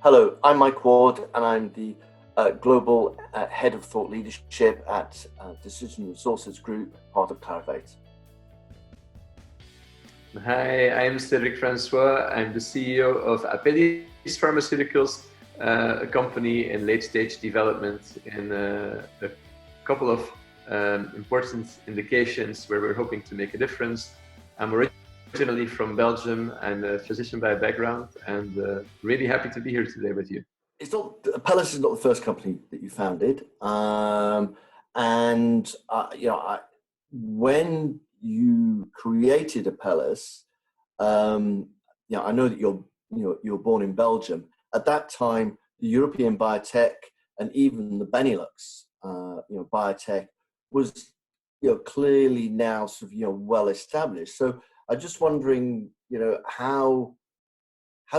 Hello, I'm Mike Ward, and I'm the Global Head of Thought Leadership at Decision Resources Group, part of Clarivate. Hi, I'm Cedric Francois. I'm the CEO of Apellis Pharmaceuticals, a company in late-stage development in a couple of important indications where we're hoping to make a difference. I'm originally from Belgium. I'm a physician by background, and really happy to be here today with you. Apellis is not the first company that you founded, when you created Apellis, I know that you're born in Belgium. At that time, the European biotech and even the Benelux, biotech was, clearly now sort of, well established. So I'm just wondering, how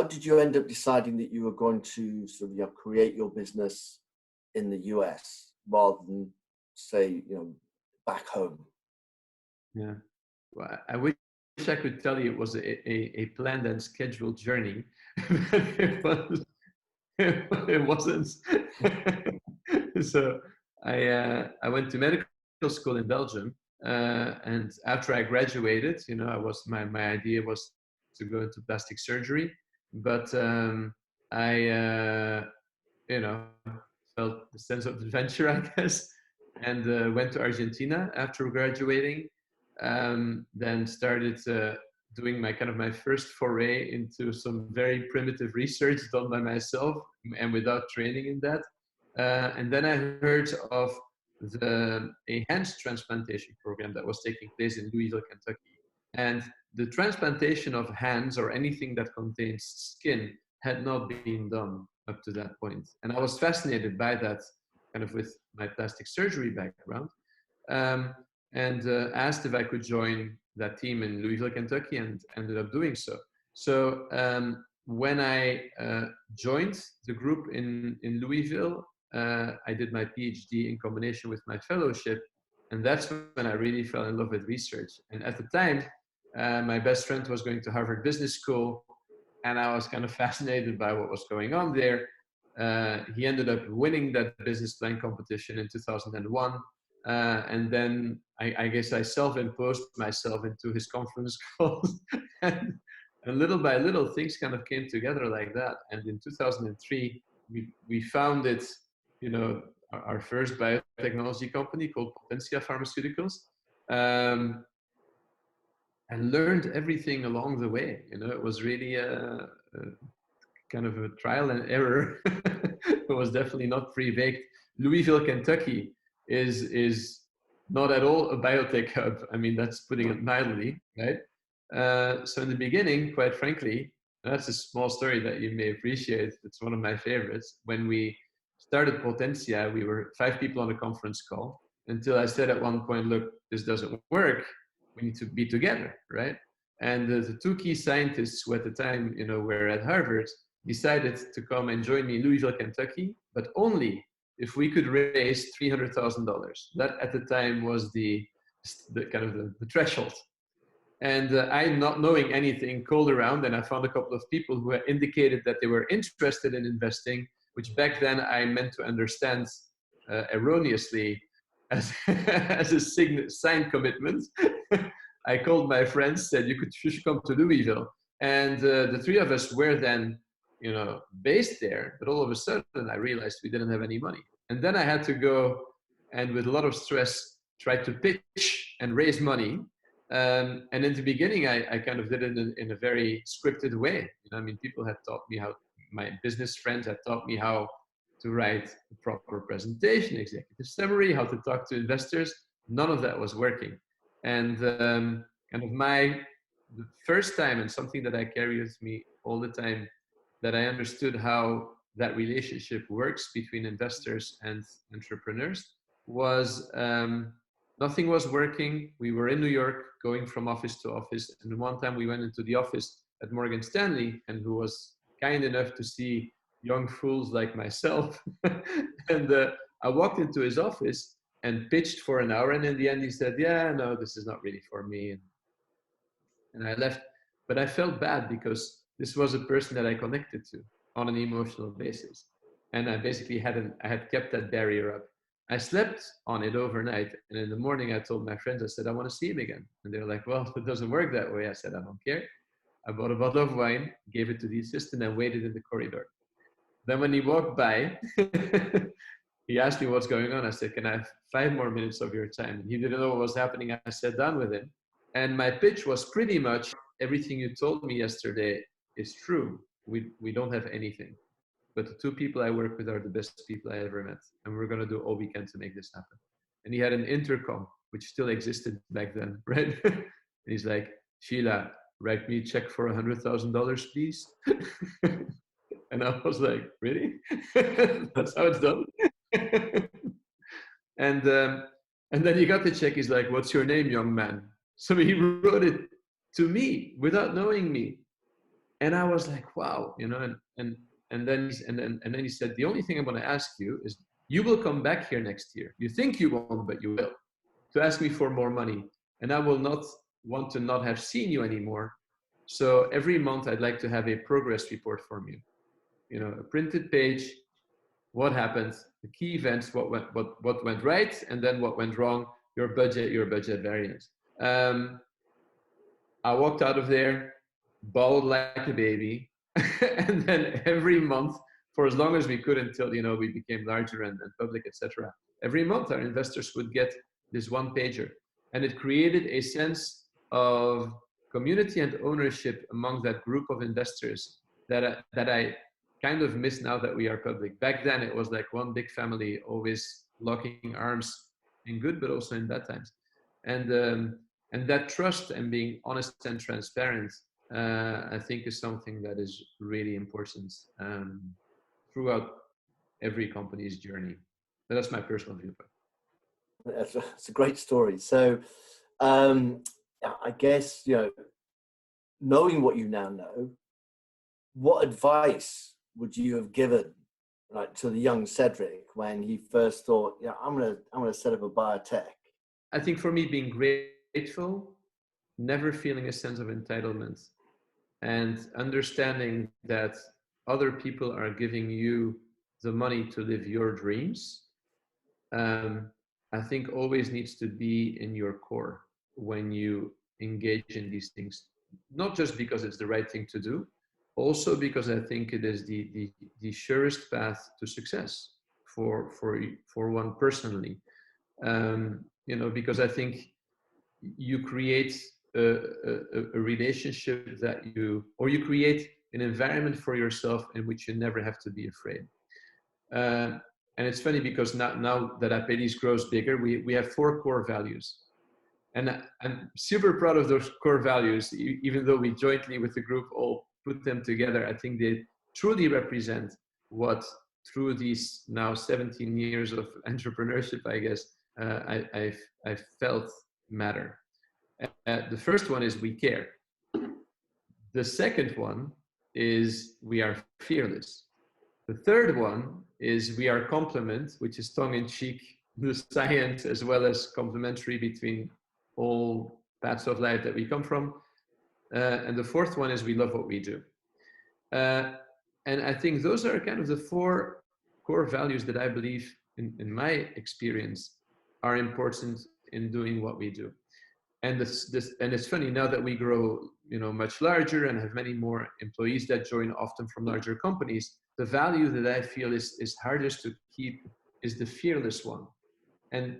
did you end up deciding that you were going to sort of, create your business in the US rather than, say, back home? Yeah, well, I wish I could tell you it was a planned and scheduled journey, but it wasn't. So I went to medical school in Belgium, and after I graduated, my idea was to go into plastic surgery, but I felt the sense of adventure, I guess, and went to Argentina after graduating. Then started doing my first foray into some very primitive research done by myself and without training in that. And then I heard of a hands transplantation program that was taking place in Louisville, Kentucky. And the transplantation of hands or anything that contains skin had not been done up to that point. And I was fascinated by that, kind of with my plastic surgery background. And asked if I could join that team in Louisville, Kentucky, and ended up doing so. So when I joined the group in Louisville, I did my PhD in combination with my fellowship, and that's when I really fell in love with research. And at the time, my best friend was going to Harvard Business School, and I was kind of fascinated by what was going on there. He ended up winning that business plan competition in 2001. And then I guess I self-imposed myself into his conference calls. and little by little, things kind of came together like that. And in 2003, we founded, our first biotechnology company called Apellis Pharmaceuticals, and learned everything along the way. It was really a kind of a trial and error. It was definitely not pre-baked. Louisville, Kentucky is not at all a biotech hub. I mean, that's putting it mildly, right? So in the beginning, quite frankly, that's a small story that you may appreciate. It's one of my favorites. When we started Potentia, we were 5 people on a conference call until I said at one point, look, this doesn't work. We need to be together, right? And the 2 key scientists who at the time, were at Harvard, decided to come and join me in Louisville, Kentucky, but only if we could raise $300,000. That at the time was the kind of the threshold. And I, not knowing anything, called around and I found a couple of people who had indicated that they were interested in investing, which back then I meant to understand erroneously as, as a signed commitment. I called my friends, said you should come to Louisville. And the 3 of us were then based there, but all of a sudden I realized we didn't have any money. And then I had to go and with a lot of stress, try to pitch and raise money. And in the beginning, I kind of did it in a very scripted way. People had taught me my business friends had taught me how to write a proper presentation, executive summary, how to talk to investors. None of that was working. And kind of the first time, and something that I carry with me all the time, that I understood how that relationship works between investors and entrepreneurs was nothing was working. We were in New York going from office to office. And one time we went into the office at Morgan Stanley, and who was kind enough to see young fools like myself. And I walked into his office and pitched for an hour. And in the end, he said, yeah, no, this is not really for me. And I left. But I felt bad because this was a person that I connected to. on an emotional basis. And I basically I had kept that barrier up. I slept on it overnight. And in the morning, I told my friends, I said, I want to see him again. And they were like, well, it doesn't work that way. I said, I don't care. I bought a bottle of wine, gave it to the assistant, and waited in the corridor. Then when he walked by, he asked me what's going on. I said, can I have 5 more minutes of your time? And he didn't know what was happening. I sat down with him. And my pitch was pretty much, everything you told me yesterday is true. We don't have anything. But the 2 people I work with are the best people I ever met. And we're going to do all we can to make this happen. And he had an intercom, which still existed back then, right? And he's like, Sheila, write me a check for $100,000, please. And I was like, really? That's how it's done? And then he got the check. He's like, what's your name, young man? So he wrote it to me without knowing me. And I was like, wow, you know, and then he said, the only thing I'm going to ask you is, you will come back here next year. You think you won't, but you will, to ask me for more money. And I will not want to not have seen you anymore. So every month I'd like to have a progress report from you. You know, a printed page, what happened, the key events, what went right, and then what went wrong, your budget variance. I walked out of there, bawled like a baby. And then every month, for as long as we could, until, you know, we became larger and public, etc. Every month our investors would get this 1-pager. And it created a sense of community and ownership among that group of investors that I kind of miss now that we are public. Back then it was like one big family, always locking arms in good, but also in bad times. And that trust and being honest and transparent, I think, is something that is really important throughout every company's journey. But that's my personal viewpoint. That's a great story. So I guess, you know, knowing what you now know, what advice would you have given, like, to the young Cedric when he first thought, yeah, I'm gonna set up a biotech? I think for me, being grateful, never feeling a sense of entitlement, and understanding that other people are giving you the money to live your dreams, I think always needs to be in your core when you engage in these things. Not just because it's the right thing to do, also because I think it is the surest path to success for one personally. You know, because I think you create a relationship you create an environment for yourself in which you never have to be afraid. And it's funny because now that Apellis grows bigger, we have 4 core values. And I'm super proud of those core values, even though we jointly with the group all put them together. I think they truly represent what, through these now 17 years of entrepreneurship, I guess, I've felt matter. The first one is we care. The second one is we are fearless. The third one is we are complement, which is tongue-in-cheek, the science as well as complementary between all paths of life that we come from. And the fourth one is we love what we do. And I think those are kind of the 4 core values that I believe, in my experience, are important in doing what we do. And and it's funny, now that we grow, you know, much larger and have many more employees that join, often from larger companies, the value that I feel is hardest to keep is the fearless one. And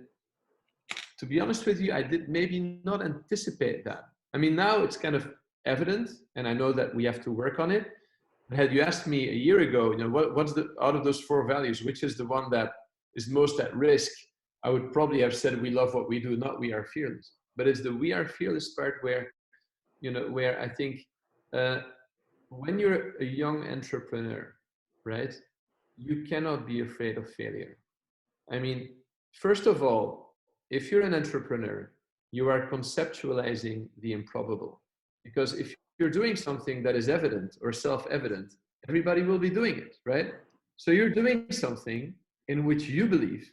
to be honest with you, I did maybe not anticipate that. I mean, now it's kind of evident, and I know that we have to work on it. But had you asked me a year ago, you know, what's out of those 4 values, which is the one that is most at risk, I would probably have said we love what we do, not we are fearless. But it's the we are fearless part where, you know, where I think when you're a young entrepreneur, right, you cannot be afraid of failure. I mean, first of all, if you're an entrepreneur, you are conceptualizing the improbable. Because if you're doing something that is evident or self-evident, everybody will be doing it, right? So you're doing something in which you believe,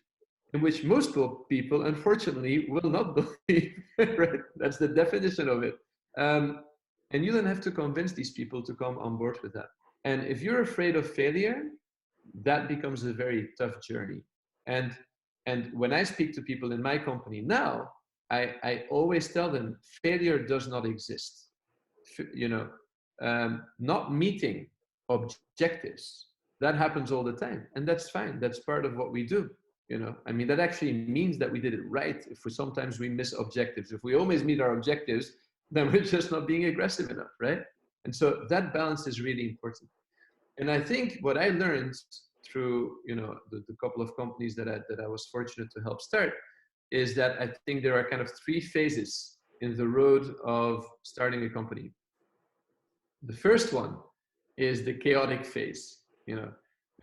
in which most people, unfortunately, will not believe, right? That's the definition of it. And you then have to convince these people to come on board with that. And if you're afraid of failure, that becomes a very tough journey. And when I speak to people in my company now, I always tell them failure does not exist. You know, not meeting objectives, that happens all the time, and that's fine. That's part of what we do. You know, I mean, that actually means that we did it right. If we sometimes we miss objectives, if we always meet our objectives, then we're just not being aggressive enough, right? And so that balance is really important. And I think what I learned through, you know, the couple of companies that I was fortunate to help start is that I think there are kind of three phases in the road of starting a company. The first one is the chaotic phase. You know,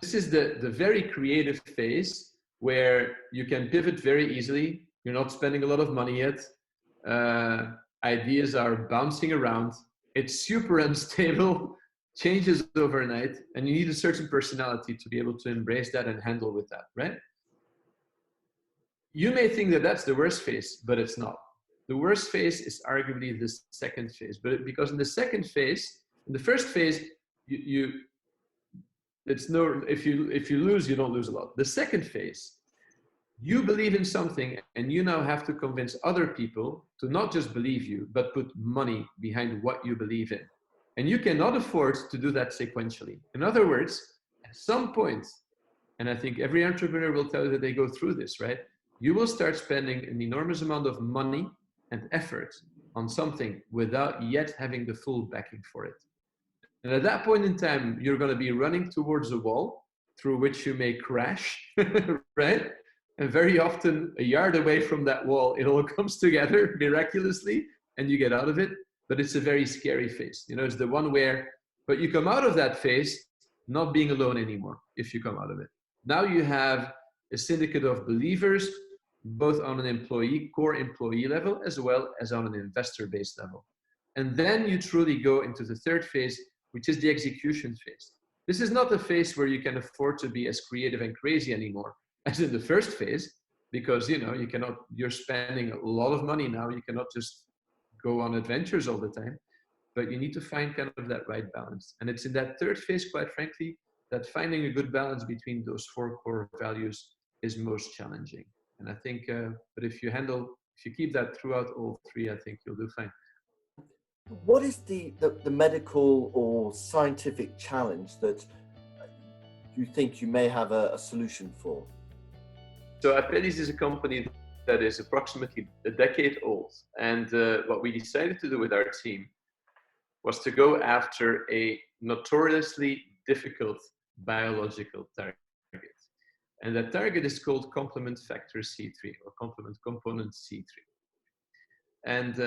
this is the very creative phase where you can pivot very easily. You're not spending a lot of money yet. Ideas are bouncing around. It's super unstable, changes overnight, and you need a certain personality to be able to embrace that and handle with that, right? You may think that that's the worst phase, but it's not. The worst phase is arguably the second phase, because in the second phase, in the first phase, it's no, if you lose, you don't lose a lot. The second phase, you believe in something and you now have to convince other people to not just believe you, but put money behind what you believe in. And you cannot afford to do that sequentially. In other words, at some point, and I think every entrepreneur will tell you that they go through this, right? You will start spending an enormous amount of money and effort on something without yet having the full backing for it. And at that point in time, you're going to be running towards a wall through which you may crash, right? And very often, a yard away from that wall, it all comes together miraculously and you get out of it. But it's a very scary phase. You know, it's the one where, but you come out of that phase not being alone anymore if you come out of it. Now you have a syndicate of believers, both on an core employee level, as well as on an investor-based level. And then you truly go into the third phase, which is the execution phase. This is not a phase where you can afford to be as creative and crazy anymore as in the first phase, because, you know, you're spending a lot of money now. You cannot just go on adventures all the time, but you need to find kind of that right balance. And it's in that third phase, quite frankly, that finding a good balance between those four core values is most challenging. And I think, but if you keep that throughout all three, I think you'll do fine. What is the medical or scientific challenge that you think you may have a solution for? So Apellis is a company that is approximately a decade old. And what we decided to do with our team was to go after a notoriously difficult biological target. And that target is called complement factor C3 or complement component C3. And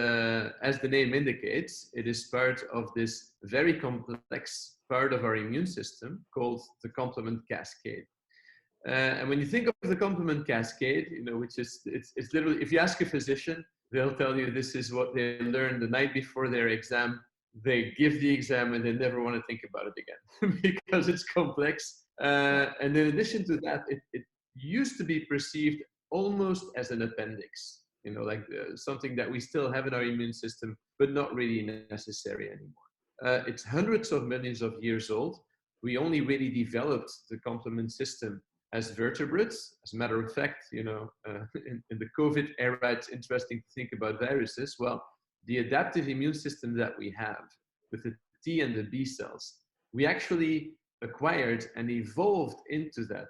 as the name indicates, it is part of this very complex part of our immune system called the complement cascade. And when you think of the complement cascade, you know, which is, it's literally, if you ask a physician, they'll tell you this is what they learned the night before their exam. They give the exam and they never want to think about it again because it's complex. And in addition to that, it used to be perceived almost as an appendix, you know, like something that we still have in our immune system, but not really necessary anymore. It's hundreds of millions of years old. We only really developed the complement system as vertebrates. As a matter of fact, you know, in the COVID era, it's interesting to think about viruses. Well, the adaptive immune system that we have with the T and the B cells, we actually acquired and evolved into that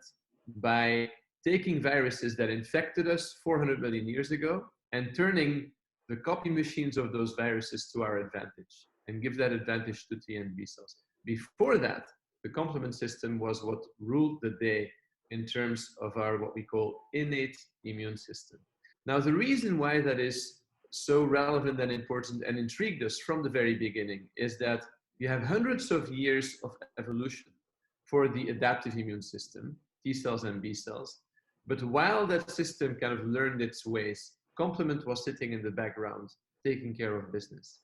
by taking viruses that infected us 400 million years ago and turning the copy machines of those viruses to our advantage and give that advantage to T and B cells. Before that, the complement system was what ruled the day in terms of our what we call innate immune system. Now, the reason why that is so relevant and important and intrigued us from the very beginning is that you have hundreds of years of evolution for the adaptive immune system, T cells and B cells. But while that system kind of learned its ways, complement was sitting in the background, taking care of business.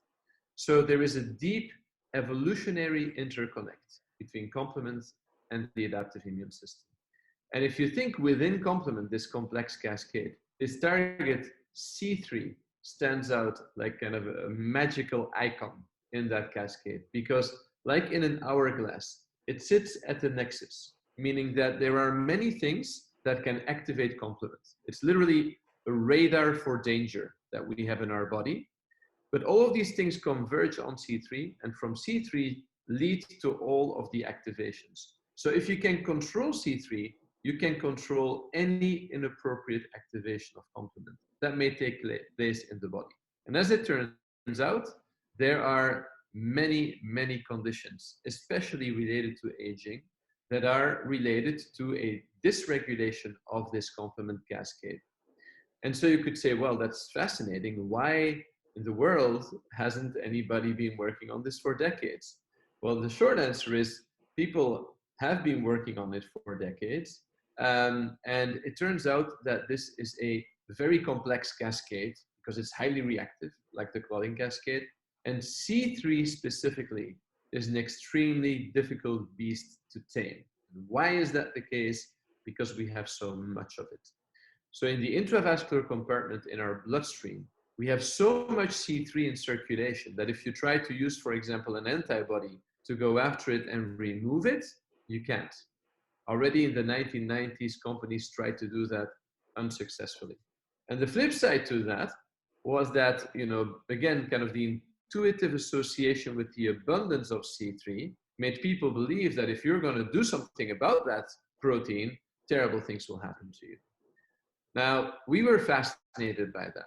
So there is a deep evolutionary interconnect between complement and the adaptive immune system. And if you think within complement, this complex cascade, this target C3 stands out like kind of a magical icon in that cascade, because like in an hourglass, it sits at the nexus, meaning that there are many things that can activate complement. It's literally a radar for danger that we have in our body. But all of these things converge on C3, and from C3 lead to all of the activations. So if you can control C3, you can control any inappropriate activation of complement that may take place in the body. And as it turns out, there are many, many conditions, especially related to aging, that are related to a dysregulation of this complement cascade. And so you could say, well, that's fascinating. Why in the world hasn't anybody been working on this for decades? Well, the short answer is people have been working on it for decades. And it turns out that this is a very complex cascade because it's highly reactive, like the clotting cascade. And C3 specifically is an extremely difficult beast to tame. Why is that the case? Because we have so much of it. So in the intravascular compartment in our bloodstream, we have so much C3 in circulation that if you try to use, for example, an antibody to go after it and remove it, you can't. Already in the 1990s, companies tried to do that unsuccessfully. And the flip side to that was that, again, kind of the intuitive association with the abundance of C3 made people believe that if you're going to do something about that protein, terrible things will happen to you. Now, we were fascinated by that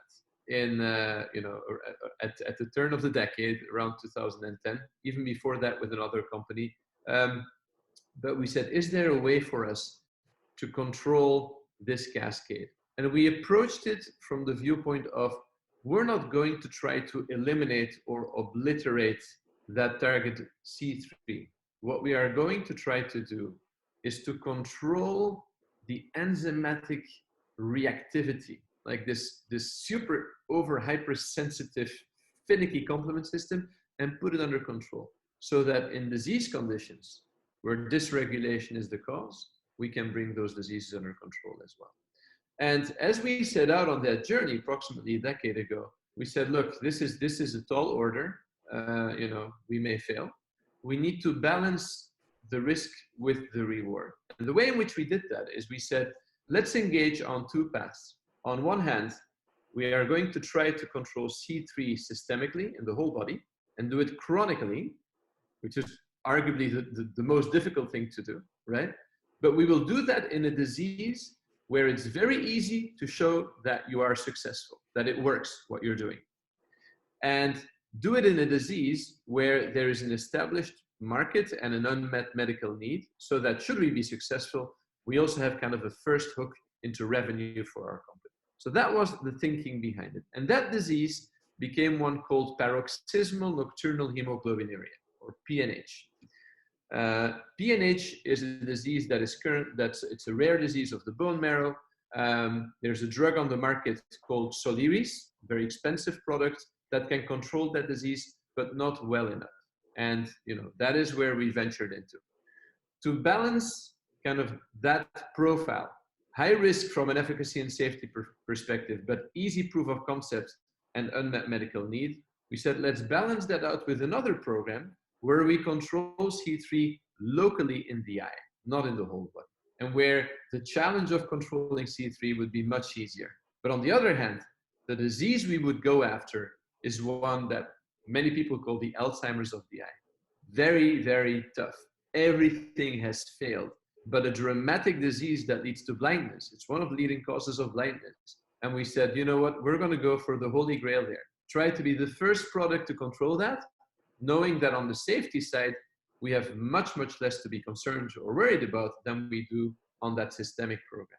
at the turn of the decade, around 2010, even before that with another company. But we said, is there a way for us to control this cascade? And we approached it from the viewpoint of, we're not going to try to eliminate or obliterate that target C3. What we are going to try to do is to control the enzymatic reactivity, like this super over hypersensitive finicky complement system, and put it under control so that in disease conditions where dysregulation is the cause, we can bring those diseases under control as well. And as we set out on that journey approximately a decade ago, we said, look, this is a tall order. We may fail. We need to balance the risk with the reward. And the way in which we did that is we said, let's engage on two paths. On one hand, we are going to try to control C3 systemically in the whole body and do it chronically, which is arguably the most difficult thing to do, right? But we will do that in a disease where it's very easy to show that you are successful, that it works, what you're doing. And do it in a disease where there is an established market and an unmet medical need, so that should we be successful, we also have kind of a first hook into revenue for our company. So that was the thinking behind it. And that disease became one called paroxysmal nocturnal hemoglobinuria, or PNH. PNH is a disease that is it's a rare disease of the bone marrow. There's a drug on the market called Soliris, very expensive product that can control that disease, but not well enough. And that is where we ventured into. To balance kind of that profile, high risk from an efficacy and safety perspective, but easy proof of concept and unmet medical need, we said, let's balance that out with another program where we control C3 locally in the eye, not in the whole body, and where the challenge of controlling C3 would be much easier. But on the other hand, the disease we would go after is one that many people call the Alzheimer's of the eye. Very, very tough. Everything has failed, but a dramatic disease that leads to blindness. It's one of the leading causes of blindness. And we said, you know what, we're going to go for the holy grail there. Try to be the first product to control that, knowing that on the safety side, we have much, much less to be concerned or worried about than we do on that systemic program.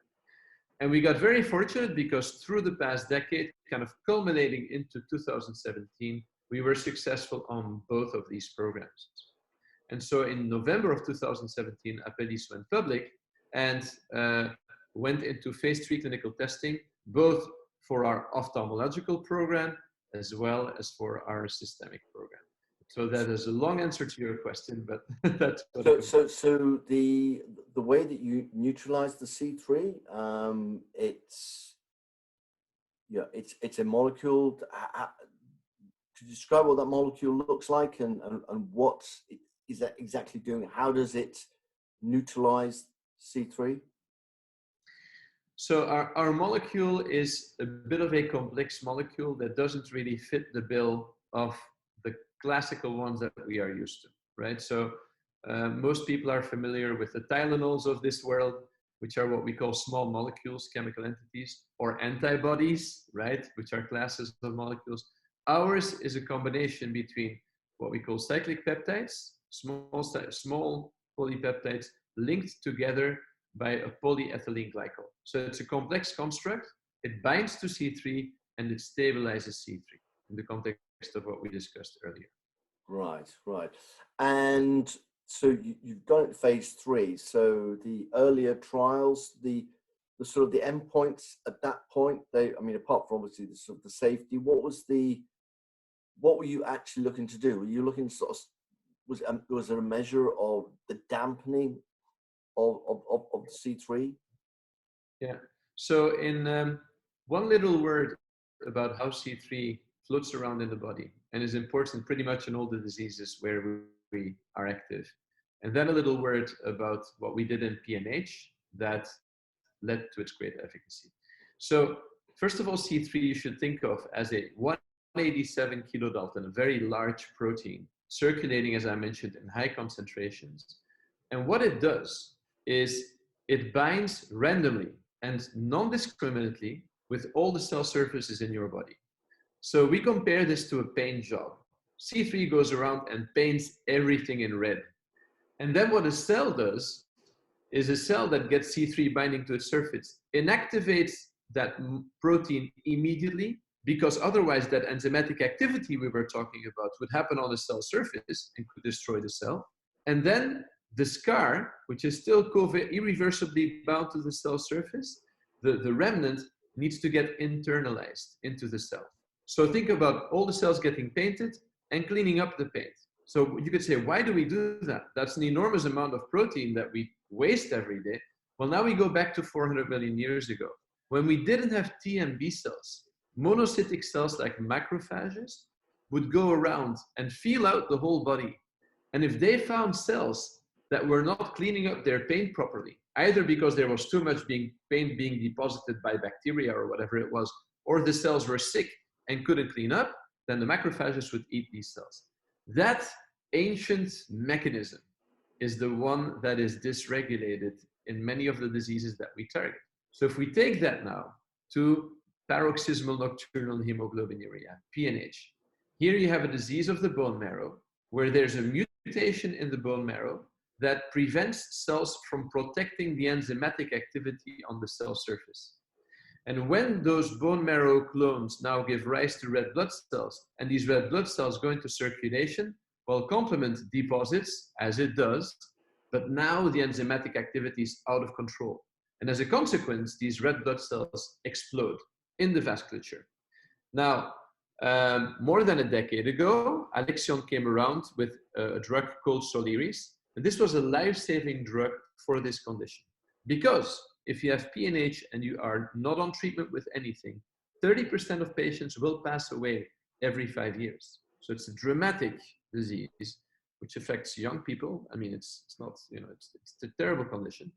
And we got very fortunate because through the past decade, kind of culminating into 2017, we were successful on both of these programs. And so in November of 2017, Apellis went public and went into phase 3 clinical testing, both for our ophthalmological program as well as for our systemic program. So that is a long answer to your question, but that's what so the way that you neutralize the C3, it's a molecule. Could you describe what that molecule looks like and what is that exactly doing? How does it neutralize C3? So our molecule is a bit of a complex molecule that doesn't really fit the bill of the classical ones that we are used to, right? So most people are familiar with the Tylenols of this world, which are what we call small molecules, chemical entities, or antibodies, right? Which are classes of molecules. Ours is a combination between what we call cyclic peptides, small polypeptides linked together by a polyethylene glycol. So it's a complex construct. It binds to C3 and it stabilizes C3 in the context of what we discussed earlier. Right, right. And so you've got it in phase 3. So the earlier trials, the sort of the endpoints at that point, I mean, apart from obviously the sort of the safety, what were you actually looking to do? Were you looking sort of, was there a measure of the dampening of C3? Yeah. So in one little word about how C3 floats around in the body and is important pretty much in all the diseases where we are active. And then a little word about what we did in PNH that led to its great efficacy. So first of all, C3 you should think of as a 187 kilodalton, a very large protein circulating, as I mentioned, in high concentrations. And what it does is it binds randomly and non-discriminately with all the cell surfaces in your body. So we compare this to a paint job. C3 goes around and paints everything in red. And then what a cell does is a cell that gets C3 binding to its surface inactivates that protein immediately, because otherwise that enzymatic activity we were talking about would happen on the cell surface and could destroy the cell. And then the scar, which is still irreversibly bound to the cell surface, the remnant needs to get internalized into the cell. So think about all the cells getting painted and cleaning up the paint. So you could say, why do we do that? That's an enormous amount of protein that we waste every day. Well, now we go back to 400 million years ago. When we didn't have T and B cells, monocytic cells like macrophages would go around and feel out the whole body. And if they found cells that were not cleaning up their paint properly, either because there was too much paint being deposited by bacteria or whatever it was, or the cells were sick and couldn't clean up, then the macrophages would eat these cells. That ancient mechanism is the one that is dysregulated in many of the diseases that we target. So if we take that now to paroxysmal nocturnal hemoglobinuria, PNH, here you have a disease of the bone marrow where there's a mutation in the bone marrow that prevents cells from protecting the enzymatic activity on the cell surface. And when those bone marrow clones now give rise to red blood cells, and these red blood cells go into circulation, well, complement deposits, as it does, but now the enzymatic activity is out of control. And as a consequence, these red blood cells explode in the vasculature. Now, more than a decade ago, Alexion came around with a drug called Soliris, and this was a life-saving drug for this condition. Because if you have PNH and you are not on treatment with anything, 30% of patients will pass away every 5 years. So it's a dramatic disease which affects young people. I mean, it's not, you know, it's a terrible condition.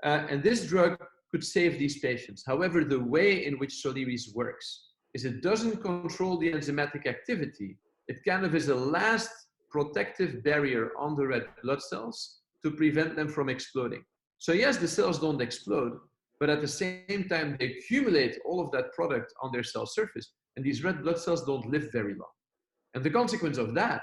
And this drug could save these patients. However, the way in which Soliris works is it doesn't control the enzymatic activity. It kind of is a last protective barrier on the red blood cells to prevent them from exploding. So yes, the cells don't explode, but at the same time, they accumulate all of that product on their cell surface, and these red blood cells don't live very long. And the consequence of that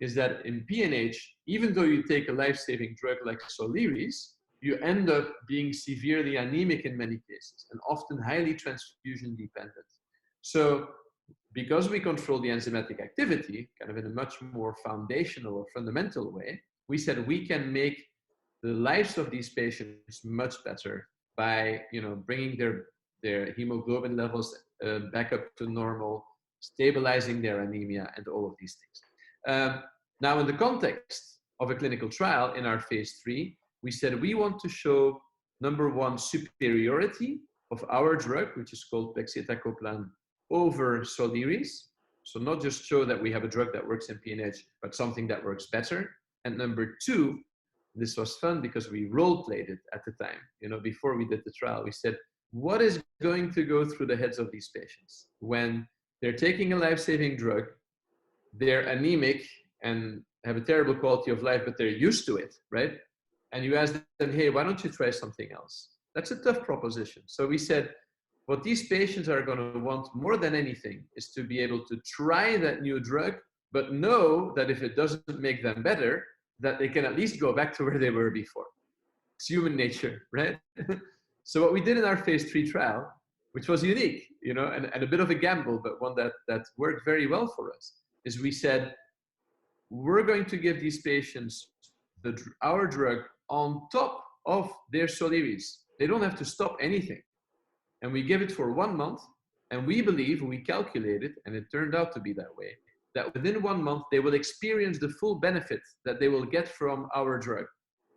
is that in PNH, even though you take a life-saving drug like Soliris, you end up being severely anemic in many cases, and often highly transfusion dependent. So because we control the enzymatic activity, kind of in a much more foundational or fundamental way, we said we can make the lives of these patients much better by, you know, bringing their hemoglobin levels back up to normal, stabilizing their anemia, and all of these things. Now, in the context of a clinical trial in our phase 3, we said we want to show, number one, superiority of our drug, which is called pegcetacoplan, over Soliris. So not just show that we have a drug that works in PNH, but something that works better. And number two, this was fun because we role played it at the time. Before we did the trial, we said, what is going to go through the heads of these patients when they're taking a life-saving drug, they're anemic and have a terrible quality of life, but they're used to it, right? And you ask them, hey, why don't you try something else? That's a tough proposition. So we said, what these patients are going to want more than anything is to be able to try that new drug, but know that if it doesn't make them better, that they can at least go back to where they were before. It's human nature, right? So what we did in our phase 3 trial, which was unique, and a bit of a gamble, but one that worked very well for us, is we said, we're going to give these patients our drug on top of their Soliris. They don't have to stop anything. And we give it for 1 month, and we believe, we calculated, and it turned out to be that way, that within 1 month, they will experience the full benefit that they will get from our drug.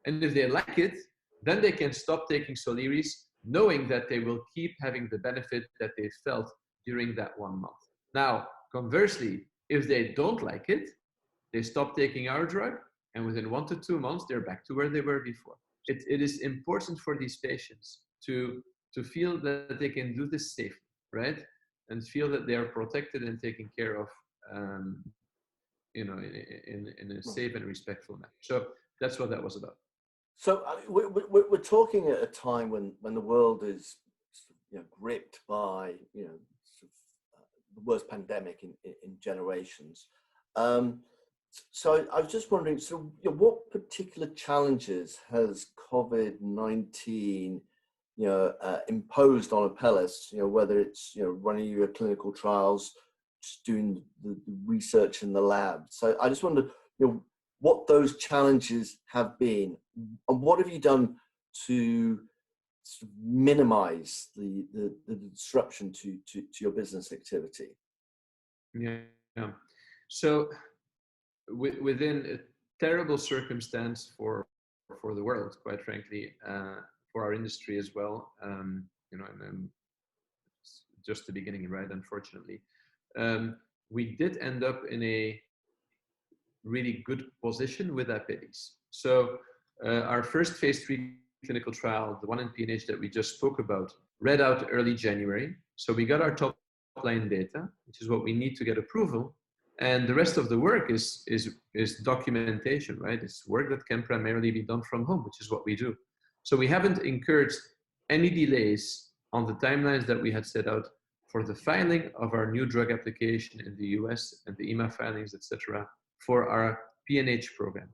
And if they like it, then they can stop taking Soliris, knowing that they will keep having the benefit that they felt during that 1 month. Now, conversely, if they don't like it, they stop taking our drug, and within 1 to 2 months, they're back to where they were before. It is important for these patients to feel that they can do this safely, right? And feel that they are protected and taken care of, in a safe and respectful manner. So that's what that was about. So we're talking at a time when the world is gripped by the worst pandemic in generations. So I was just wondering, so what particular challenges has COVID-19 imposed on Apellis? Whether it's running your clinical trials, just doing the research in the lab. So I just wondered what those challenges have been, and what have you done to sort of minimize the disruption to your business activity? Yeah. So within a terrible circumstance for the world, quite frankly, for our industry as well, and just the beginning, right? Unfortunately, we did end up in a really good position with Apellis. So our first phase 3 clinical trial, the one in PNH that we just spoke about, read out early January. So we got our top line data, which is what we need to get approval. And the rest of the work is documentation, right? It's work that can primarily be done from home, which is what we do. So we haven't incurred any delays on the timelines that we had set out for the filing of our new drug application in the US and the EMA filings, etc., for our PNH program.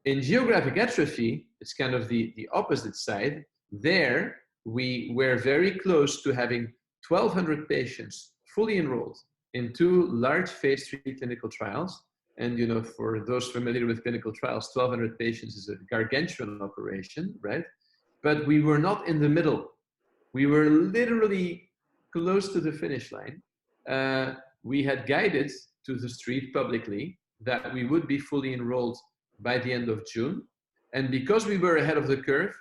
In geographic atrophy, it's kind of the opposite side. There, we were very close to having 1,200 patients fully enrolled in 2 large phase 3 clinical trials. And for those familiar with clinical trials, 1,200 patients is a gargantuan operation, right? But we were not in the middle. We were literally close to the finish line. We had guided to the street publicly that we would be fully enrolled by the end of June. And because we were ahead of the curve,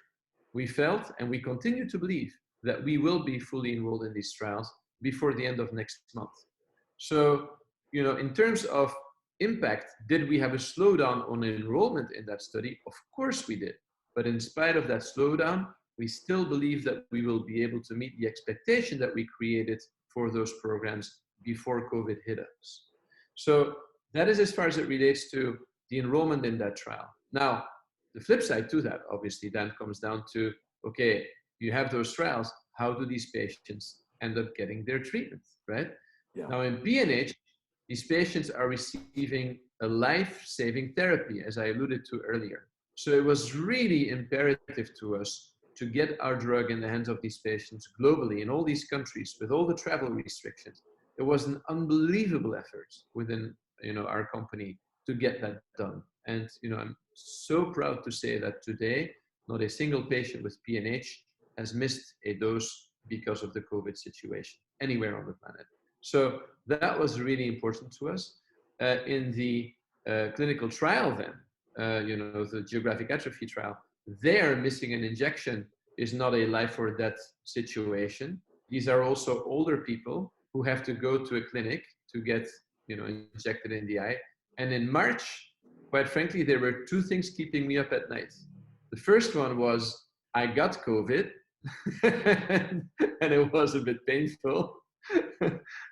we felt, and we continue to believe, that we will be fully enrolled in these trials before the end of next month. So, in terms of impact, did we have a slowdown on enrollment in that study? Of course we did. But in spite of that slowdown, we still believe that we will be able to meet the expectation that we created for those programs before COVID hit us. So that is as far as it relates to the enrollment in that trial. Now, the flip side to that, obviously, then comes down to, okay, you have those trials, how do these patients end up getting their treatment, right? Yeah. Now in PNH, these patients are receiving a life-saving therapy, as I alluded to earlier. So it was really imperative to us to get our drug in the hands of these patients globally in all these countries with all the travel restrictions. It was an unbelievable effort within our company to get that done. And I'm so proud to say that today, not a single patient with PNH has missed a dose because of the COVID situation anywhere on the planet. So that was really important to us. In the clinical trial then, the geographic atrophy trial, there missing an injection is not a life or death situation. These are also older people who have to go to a clinic to get injected in the eye. And in March, quite frankly, there were two things keeping me up at night. The first one was I got COVID and it was a bit painful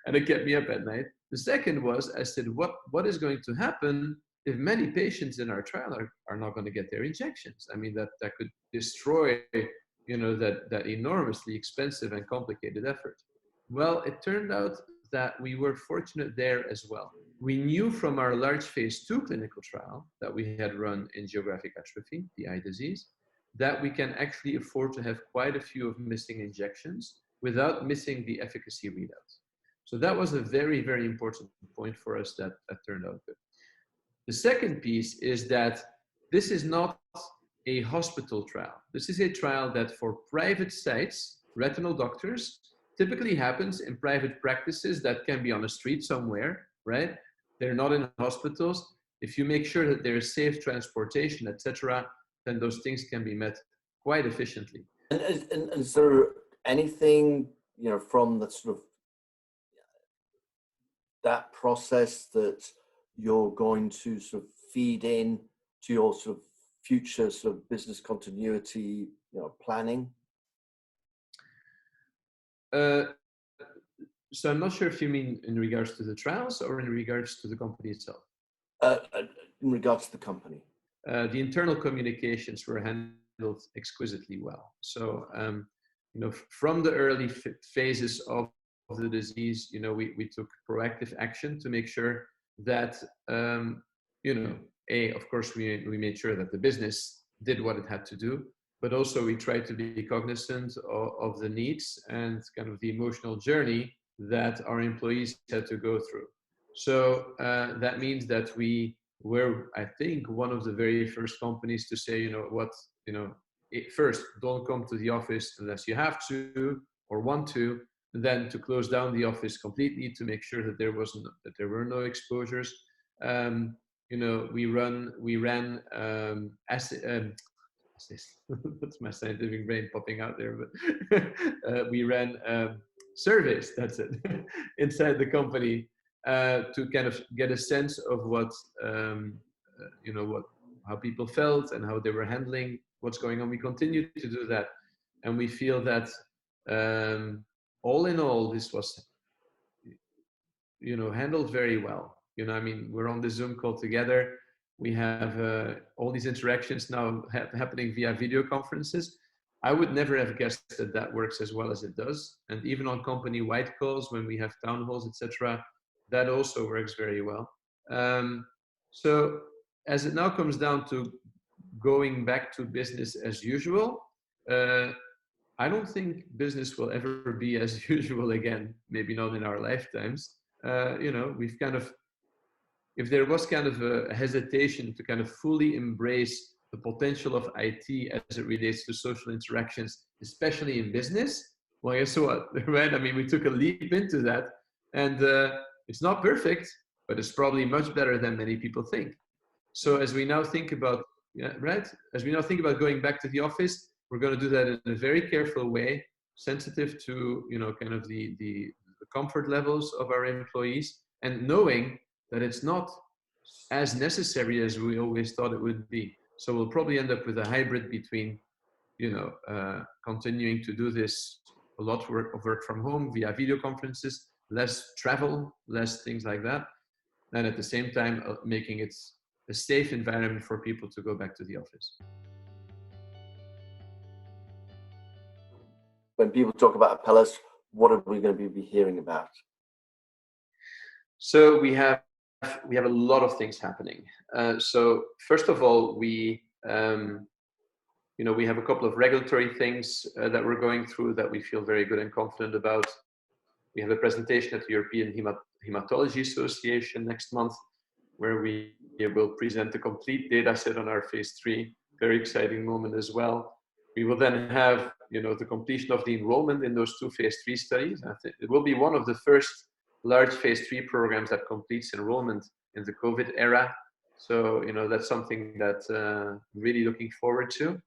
and it kept me up at night. The second was I said, what is going to happen if many patients in our trial are not going to get their injections? I mean, that could destroy, that enormously expensive and complicated effort. Well, it turned out that we were fortunate there as well. We knew from our large phase 2 clinical trial that we had run in geographic atrophy, the eye disease, that we can actually afford to have quite a few of missing injections without missing the efficacy readouts. So that was a very, very important point for us that turned out good. The second piece is that this is not a hospital trial. This is a trial that for private sites, retinal doctors, typically happens in private practices that can be on a street somewhere, right? They're not in hospitals. If you make sure that there is safe transportation, etc., then those things can be met quite efficiently. And is there anything, from the sort of that process that you're going to sort of feed in to your sort of future sort of business continuity, planning? So I'm not sure if you mean in regards to the trials or in regards to the company itself. In regards to the company. The internal communications were handled exquisitely well. So, from the early phases of the disease, we took proactive action to make sure that, of course, we made sure that the business did what it had to do, but also we tried to be cognizant of the needs and kind of the emotional journey that our employees had to go through. So that means that we were, I think, one of the very first companies to say, first, don't come to the office unless you have to or want to, then to close down the office completely to make sure that there were no exposures. We ran that's my scientific brain popping out there, but we ran surveys, that's it, inside the company to kind of get a sense of how people felt and how they were handling what's going on. We continue to do that, and we feel that all in all, this was handled very well. We're on the Zoom call together. We have all these interactions now happening via video conferences. I would never have guessed that works as well as it does. And even on company-wide calls, when we have town halls, etc., that also works very well. So as it now comes down to going back to business as usual, I don't think business will ever be as usual again, maybe not in our lifetimes. We've kind of, if there was kind of a hesitation to kind of fully embrace the potential of IT as it relates to social interactions, especially in business, well, guess what, right? We took a leap into that, and it's not perfect, but it's probably much better than many people think. So as we now think about, as we now think about going back to the office, we're going to do that in a very careful way, sensitive to, kind of the comfort levels of our employees, and knowing that it's not as necessary as we always thought it would be. So we'll probably end up with a hybrid between, continuing to do this, a lot of work from home via video conferences, less travel, less things like that, and at the same time making it a safe environment for people to go back to the office. When people talk about Apellis, what are we going to be hearing about? So we have a lot of things happening. So first of all, we have a couple of regulatory things that we're going through that we feel very good and confident about. We have a presentation at the European Hematology Association next month, where we will present a complete data set on our phase 3. Very exciting moment as well. We will then have, the completion of the enrollment in those 2 phase 3 studies. I think it will be one of the first large phase 3 programs that completes enrollment in the COVID era. So, that's something that I'm really looking forward to.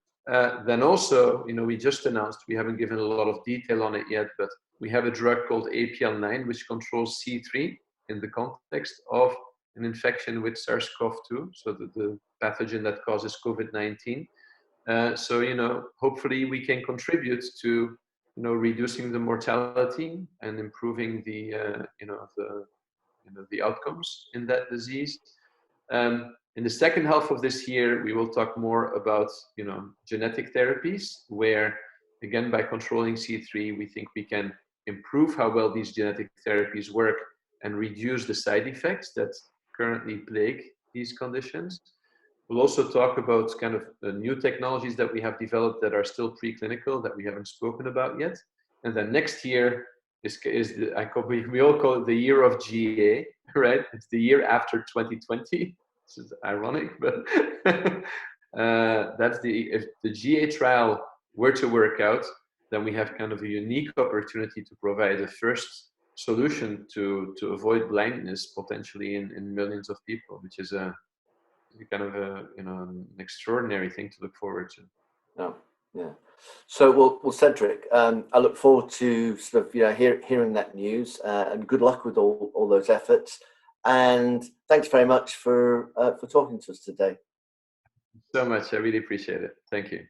Then also, we just announced, we haven't given a lot of detail on it yet, but we have a drug called APL9, which controls C3 in the context of an infection with SARS-CoV-2, so the pathogen that causes COVID-19. So, hopefully we can contribute to, reducing the mortality and improving the outcomes in that disease. In the second half of this year, we will talk more about, genetic therapies, where, again, by controlling C3, we think we can improve how well these genetic therapies work and reduce the side effects that currently plague these conditions. We'll also talk about kind of the new technologies that we have developed that are still preclinical, that we haven't spoken about yet. And then next year we all call it the year of GA, right? It's the year after 2020. This is ironic, but if the GA trial were to work out, then we have kind of a unique opportunity to provide the first solution to avoid blindness potentially in millions of people, which is a kind of an extraordinary thing to look forward to. Yeah. So, well, Cedric, I look forward to sort of hearing that news, and good luck with all those efforts. And thanks very much for talking to us today. So much, I really appreciate it. Thank you.